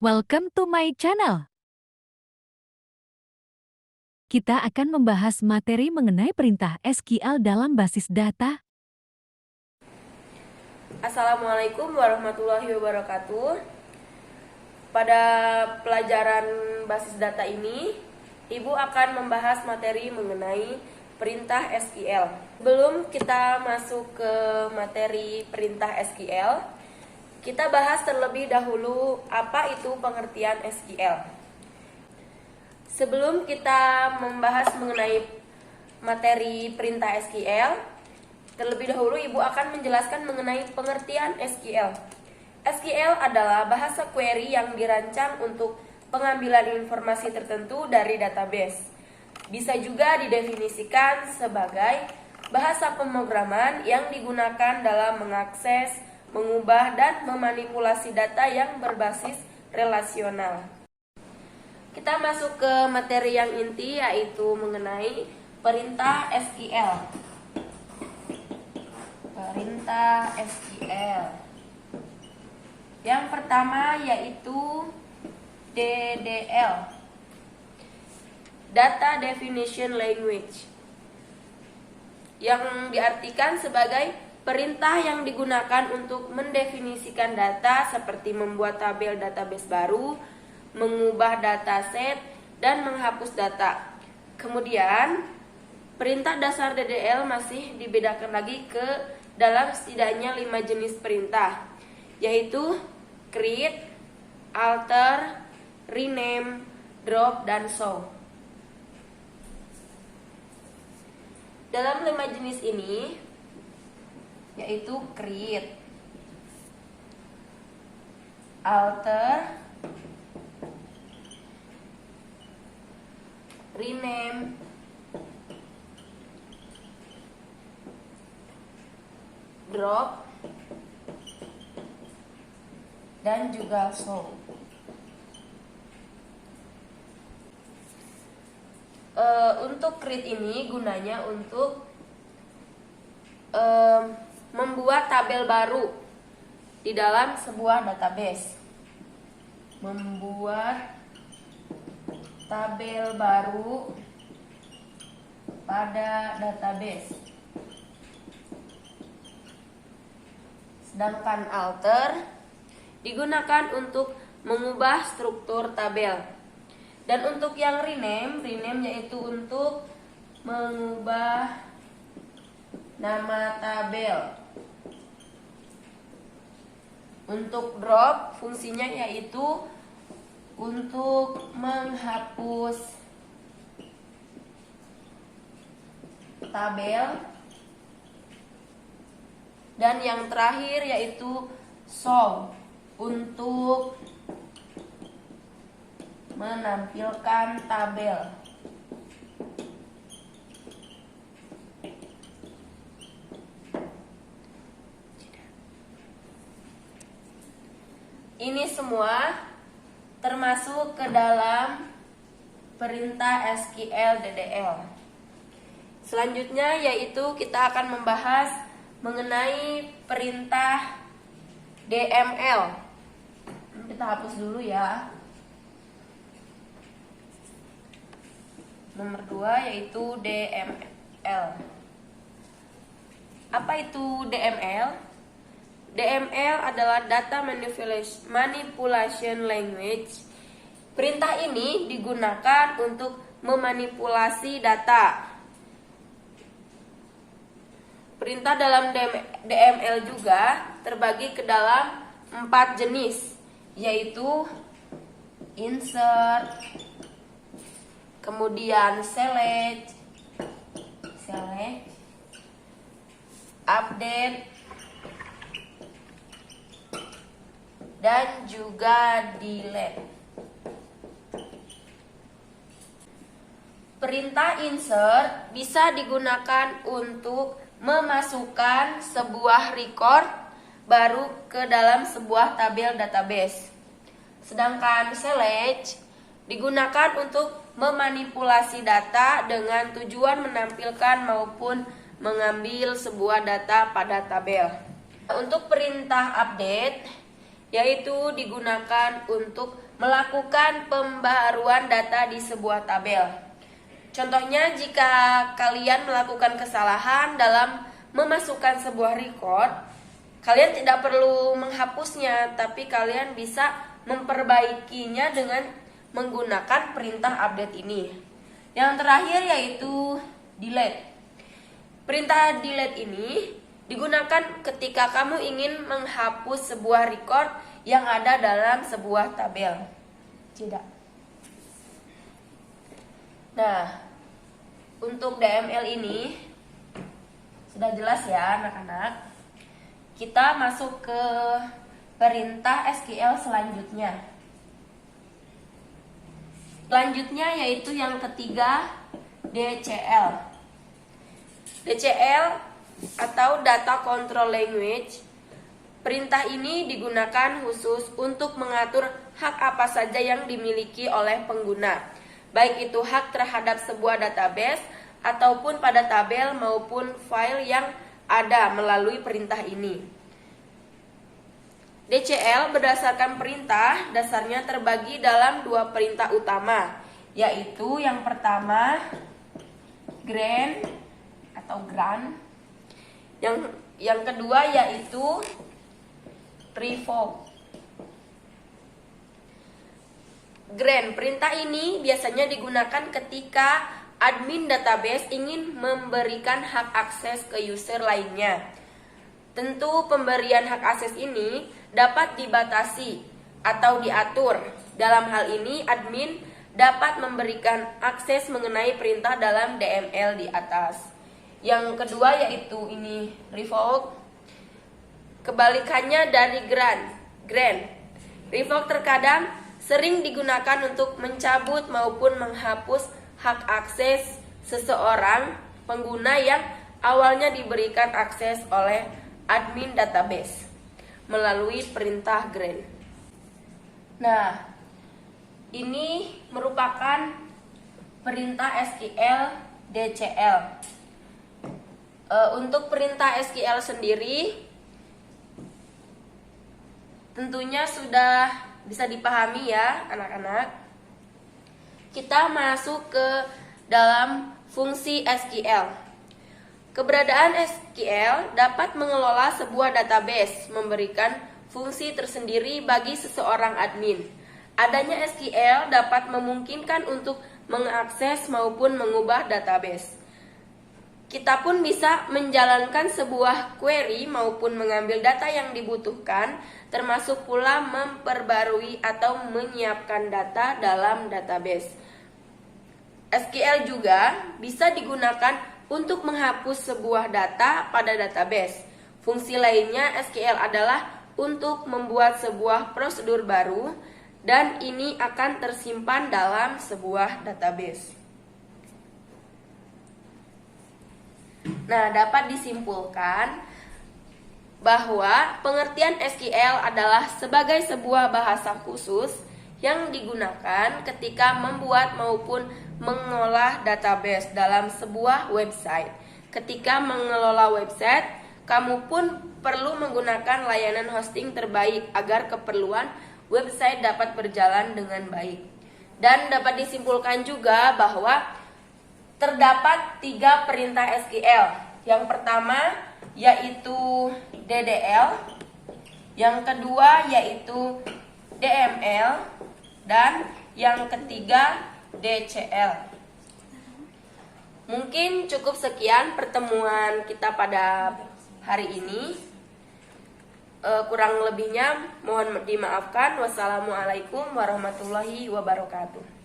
Welcome to my channel. Kita akan membahas materi mengenai perintah SQL dalam basis data. Assalamualaikum warahmatullahi wabarakatuh. Pada pelajaran basis data ini, Ibu akan membahas materi mengenai perintah SQL. Sebelum kita masuk ke materi perintah SQL, kita bahas terlebih dahulu apa itu pengertian SQL. Sebelum kita membahas mengenai materi perintah SQL, terlebih dahulu Ibu akan menjelaskan mengenai pengertian SQL. SQL adalah bahasa query yang dirancang untuk pengambilan informasi tertentu dari database. Bisa juga didefinisikan sebagai bahasa pemrograman yang digunakan dalam mengakses, mengubah, dan memanipulasi data yang berbasis relasional. Kita masuk ke materi yang inti, yaitu mengenai perintah SQL. Perintah SQL. Yang pertama yaitu DDL, Data Definition Language, yang diartikan sebagai perintah yang digunakan untuk mendefinisikan data seperti membuat tabel database baru, mengubah dataset, dan menghapus data. Kemudian, perintah dasar DDL masih dibedakan lagi ke dalam setidaknya 5 jenis perintah, yaitu create, alter, rename, drop, dan show. Dalam 5 jenis ini, yaitu create, alter, rename, drop, dan juga show. Untuk create ini gunanya untuk membuat tabel baru di dalam sebuah database. Membuat tabel baru pada database. Sedangkan alter digunakan untuk mengubah struktur tabel. Dan untuk yang rename yaitu untuk mengubah nama tabel. Untuk drop fungsinya yaitu untuk menghapus tabel. Dan yang terakhir yaitu show, untuk menampilkan tabel. Ini semua termasuk ke dalam perintah SQL DDL. Selanjutnya yaitu kita akan membahas mengenai perintah DML. Kita hapus dulu ya. Nomor 2 yaitu DML. Apa itu DML? DML adalah Data Manipulation Language. Perintah ini digunakan untuk memanipulasi data. Perintah dalam DML juga terbagi ke dalam 4 jenis, yaitu insert, kemudian select, update, dan juga delete. Perintah insert bisa digunakan untuk memasukkan sebuah record baru ke dalam sebuah tabel database. Sedangkan select digunakan untuk memanipulasi data dengan tujuan menampilkan maupun mengambil sebuah data pada tabel. Untuk perintah update yaitu digunakan untuk melakukan pembaharuan data di sebuah tabel. Contohnya, jika kalian melakukan kesalahan dalam memasukkan sebuah record, kalian tidak perlu menghapusnya, tapi kalian bisa memperbaikinya dengan menggunakan perintah update ini. Yang terakhir yaitu delete. Perintah delete ini digunakan ketika kamu ingin menghapus sebuah record yang ada dalam sebuah tabel. Tidak. Nah, untuk DML ini sudah jelas ya anak-anak. Kita masuk ke perintah SQL selanjutnya. Selanjutnya yaitu yang ketiga, DCL. DCL atau Data Control Language. Perintah ini digunakan khusus untuk mengatur hak apa saja yang dimiliki oleh pengguna, baik itu hak terhadap sebuah database ataupun pada tabel maupun file yang ada melalui perintah ini. DCL berdasarkan perintah dasarnya terbagi dalam dua perintah utama, yaitu yang pertama grant atau grant, yang kedua yaitu revoke. Grant, perintah ini biasanya digunakan ketika admin database ingin memberikan hak akses ke user lainnya. Tentu pemberian hak akses ini dapat dibatasi atau diatur. Dalam hal ini, admin dapat memberikan akses mengenai perintah dalam DML di atas. Yang kedua yaitu ini revoke. Kebalikannya dari grant. Revoke terkadang sering digunakan untuk mencabut maupun menghapus hak akses seseorang pengguna yang awalnya diberikan akses oleh admin database melalui perintah grant. Nah, ini merupakan perintah SQL DCL. Untuk perintah SQL sendiri tentunya sudah bisa dipahami ya anak-anak. Kita masuk ke dalam fungsi SQL. Keberadaan SQL dapat mengelola sebuah database, memberikan fungsi tersendiri bagi seseorang admin. Adanya SQL dapat memungkinkan untuk mengakses maupun mengubah database. Kita pun bisa menjalankan sebuah query maupun mengambil data yang dibutuhkan, termasuk pula memperbarui atau menyiapkan data dalam database. SQL juga bisa digunakan untuk menghapus sebuah data pada database. Fungsi lainnya SQL adalah untuk membuat sebuah prosedur baru, dan ini akan tersimpan dalam sebuah database. Nah, dapat disimpulkan bahwa pengertian SQL adalah sebagai sebuah bahasa khusus yang digunakan ketika membuat maupun mengolah database dalam sebuah website. Ketika mengelola website, kamu pun perlu menggunakan layanan hosting terbaik agar keperluan website dapat berjalan dengan baik. Dan dapat disimpulkan juga bahwa terdapat 3 perintah SQL. Yang pertama yaitu DDL, yang kedua yaitu DML, dan yang ketiga DCL. Mungkin cukup sekian pertemuan kita pada hari ini. Kurang lebihnya mohon dimaafkan. Wassalamualaikum warahmatullahi wabarakatuh.